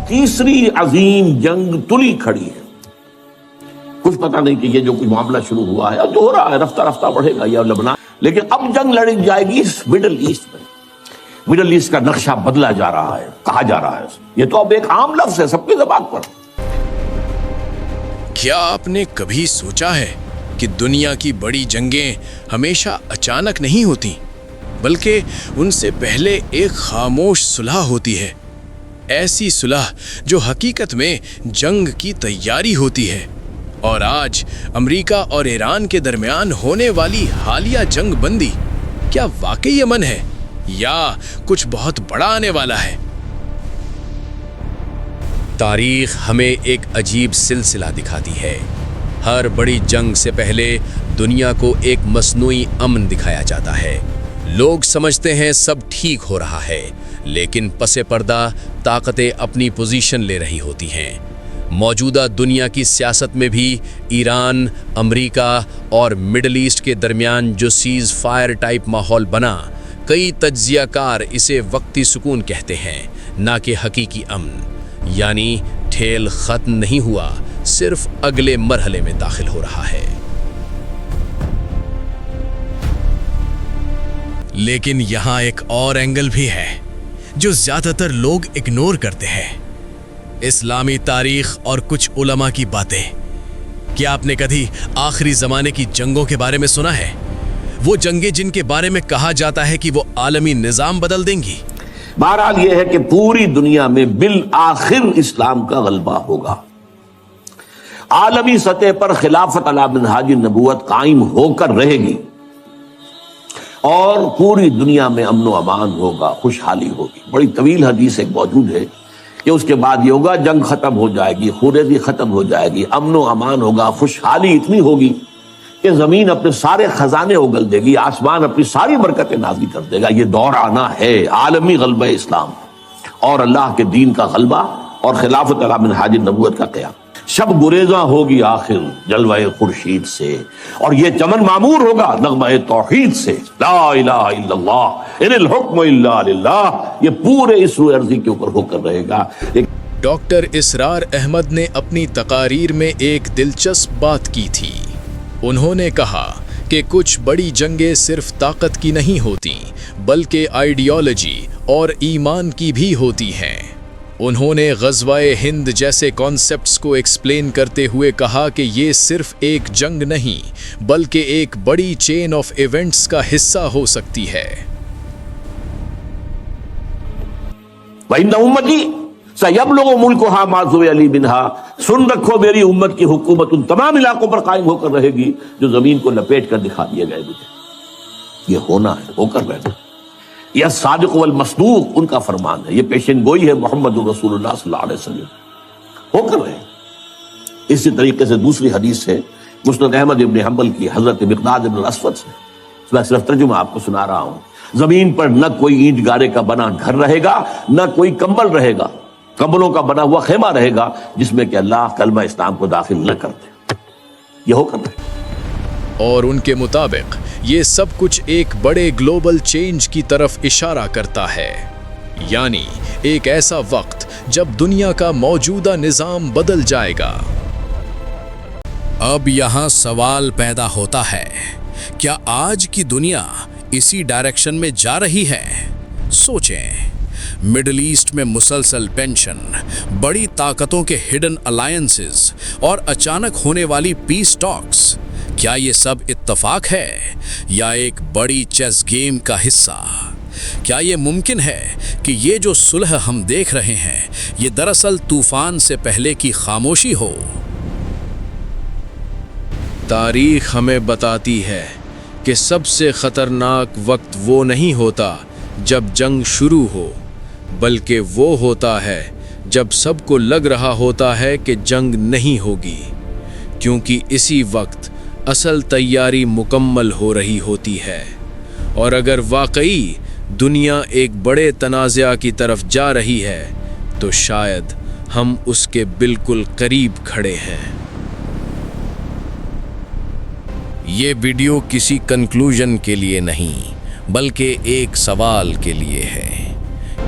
تیسری عظیم جنگ تلی کھڑی ہے. کچھ پتہ نہیں کہ یہ جو کچھ معاملہ شروع ہوا ہے اب تو ہو رہا ہے، رفتہ رفتہ بڑھے گا یا لبنان، لیکن اب جنگ لڑی جائے گی مڈل ایسٹ میں. مڈل ایسٹ کا نقشہ بدلا جا رہا ہے، کہا جا رہا ہے. یہ تو اب ایک عام لفظ ہے سب کی زبان پر. کیا آپ نے کبھی سوچا ہے کہ دنیا کی بڑی جنگیں ہمیشہ اچانک نہیں ہوتی، بلکہ ان سے پہلے ایک خاموش صلح ہوتی ہے؟ ایسی صلح جو حقیقت میں جنگ کی تیاری ہوتی ہے. اور آج امریکہ اور ایران کے درمیان ہونے والی حالیہ جنگ بندی کیا واقعی امن ہے یا کچھ بہت بڑا آنے والا ہے؟ تاریخ ہمیں ایک عجیب سلسلہ دکھاتی ہے. ہر بڑی جنگ سے پہلے دنیا کو ایک مصنوعی امن دکھایا جاتا ہے. لوگ سمجھتے ہیں سب ٹھیک ہو رہا ہے، لیکن پس پردہ طاقتیں اپنی پوزیشن لے رہی ہوتی ہیں. موجودہ دنیا کی سیاست میں بھی ایران، امریکہ اور مڈل ایسٹ کے درمیان جو سیز فائر ٹائپ ماحول بنا، کئی تجزیہ کار اسے وقتی سکون کہتے ہیں، نہ کہ حقیقی امن. یعنی ٹھیل ختم نہیں ہوا، صرف اگلے مرحلے میں داخل ہو رہا ہے. لیکن یہاں ایک اور اینگل بھی ہے جو زیادہ تر لوگ اگنور کرتے ہیں. اسلامی تاریخ اور کچھ علماء کی باتیں. کیا آپ نے کبھی آخری زمانے کی جنگوں کے بارے میں سنا ہے؟ وہ جنگیں جن کے بارے میں کہا جاتا ہے کہ وہ عالمی نظام بدل دیں گی. بہرحال یہ ہے کہ پوری دنیا میں بالآخر اسلام کا غلبہ ہوگا. عالمی سطح پر خلافت علی منہاج النبوت قائم ہو کر رہے گی اور پوری دنیا میں امن و امان ہوگا، خوشحالی ہوگی. بڑی طویل حدیث ایک موجود ہے کہ اس کے بعد یہ ہوگا، جنگ ختم ہو جائے گی، خونریزی ختم ہو جائے گی، امن و امان ہوگا، خوشحالی اتنی ہوگی کہ زمین اپنے سارے خزانے اگل دے گی، آسمان اپنی ساری برکتیں نازل کر دے گا. یہ دور آنا ہے عالمی غلبہ اسلام اور اللہ کے دین کا غلبہ اور خلافت علی منہاج النبوت کا قیام. شب گریزاں ہوگی آخر جلوہ خورشید سے، اور یہ چمن معمور ہوگا نغمہ توحید سے. لا الہ الا اللہ ان الحکم الا للہ. یہ پورے اس روئے ارضی کے اوپر ہو کر رہے گا. ڈاکٹر اسرار احمد نے اپنی تقاریر میں ایک دلچسپ بات کی تھی. انہوں نے کہا کہ کچھ بڑی جنگیں صرف طاقت کی نہیں ہوتی بلکہ آئیڈیالوجی اور ایمان کی بھی ہوتی ہیں. انہوں نے غزوہ ہند جیسے کانسیپٹس کو ایکسپلین کرتے ہوئے کہا کہ یہ صرف ایک جنگ نہیں بلکہ ایک بڑی چین آف ایونٹس کا حصہ ہو سکتی ہے. وَإِنَّ أُمَّتِي سَيَبْلُغُ مُلْكُهَا مَا زُوِيَ لِي مِنْهَا. سن رکھو میری امت کی حکومت ان تمام علاقوں پر قائم ہو کر رہے گی جو زمین کو لپیٹ کر دکھا دیے گئے مجھے. یہ ہونا ہے، ہو کر رہنا. یہ صادق والمصدوق ان کا فرمان ہے، یہ پیشن گوئی ہے محمد رسول اللہ صلی اللہ علیہ وسلم. ہو کر رہے. اسی طریقے سے دوسری حدیث ہے مسند احمد ابن حنبل کی حضرت مقداد ابن الاسود سے. میں صرف ترجمہ آپ کو سنا رہا ہوں. زمین پر نہ کوئی اینٹ گارے کا بنا گھر رہے گا، نہ کوئی کمبل رہے گا، کمبلوں کا بنا ہوا خیمہ رہے گا جس میں کہ اللہ کلمہ اسلام کو داخل نہ کرتے. یہ ہو کر رہے. اور ان کے مطابق یہ سب کچھ ایک بڑے گلوبل چینج کی طرف اشارہ کرتا ہے. یعنی ایک ایسا وقت جب دنیا کا موجودہ نظام بدل جائے گا. اب یہاں سوال پیدا ہوتا ہے، کیا آج کی دنیا اسی ڈائریکشن میں جا رہی ہے؟ سوچیں، مڈل ایسٹ میں مسلسل ٹینشن، بڑی طاقتوں کے ہڈن الائنسز اور اچانک ہونے والی پیس ٹاکس، کیا یہ سب اتفاق ہے یا ایک بڑی چیس گیم کا حصہ؟ کیا یہ ممکن ہے کہ یہ جو صلح ہم دیکھ رہے ہیں یہ دراصل طوفان سے پہلے کی خاموشی ہو؟ تاریخ ہمیں بتاتی ہے کہ سب سے خطرناک وقت وہ نہیں ہوتا جب جنگ شروع ہو، بلکہ وہ ہوتا ہے جب سب کو لگ رہا ہوتا ہے کہ جنگ نہیں ہوگی، کیونکہ اسی وقت اصل تیاری مکمل ہو رہی ہوتی ہے. اور اگر واقعی دنیا ایک بڑے تنازع کی طرف جا رہی ہے تو شاید ہم اس کے بالکل قریب کھڑے ہیں. یہ ویڈیو کسی کنکلوژن کے لیے نہیں بلکہ ایک سوال کے لیے ہے.